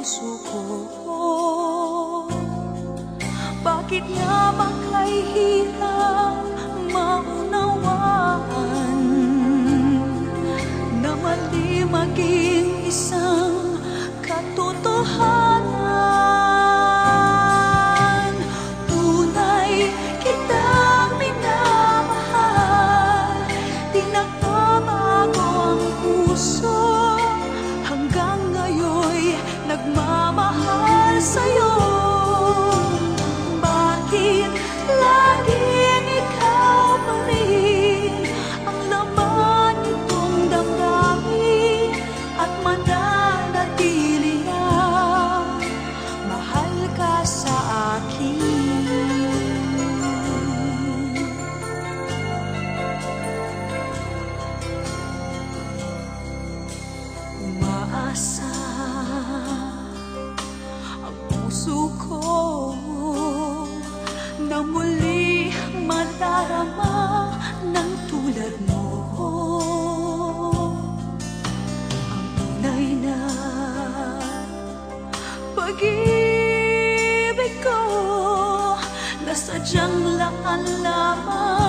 puso ko. Bakit nga ba kay hirap maunawaan na mali maging isang katotohanan? Tunay kitang minamahal, di nagbabago ang puso, hanggang ngayon'y nagmamahal sa'yo. Bakit laging ikaw pa rin ang laman nitong damdamin at mananatili na mahal ka sa akin? Umaasa ang puso ko na muli madarama ng tulad mo. Ang tunay na pag-ibig ko na sadyang lakan lamang